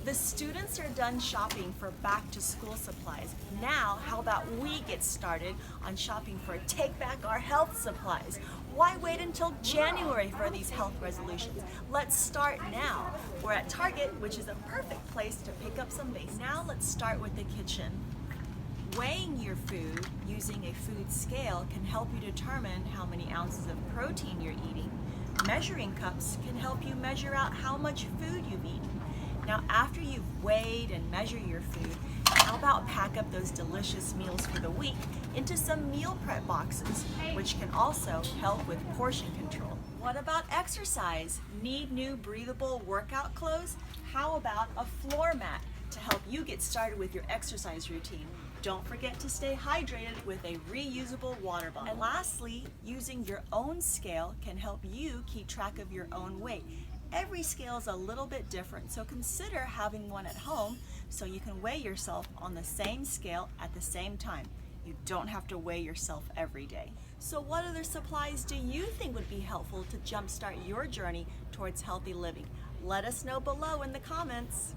The students are done shopping for back to school supplies. Now, how about we get started on shopping for Take Back Our Health supplies? Why wait until January for these health resolutions? Let's start now. We're at Target, which is a perfect place to pick up some basics. Now let's start with the kitchen. Weighing your food using a food scale can help you determine how many ounces of protein you're eating. Measuring cups can help you measure out how much food you've eaten. Now, after you've weighed and measured your food, how about pack up those delicious meals for the week into some meal prep boxes, which can also help with portion control. What about exercise? Need new breathable workout clothes? How about a floor mat to help you get started with your exercise routine? Don't forget to stay hydrated with a reusable water bottle. And lastly, using your own scale can help you keep track of your own weight. Every scale is a little bit different, so consider having one at home so you can weigh yourself on the same scale at the same time. You don't have to weigh yourself every day. So what other supplies do you think would be helpful to jumpstart your journey towards healthy living? Let us know below in the comments.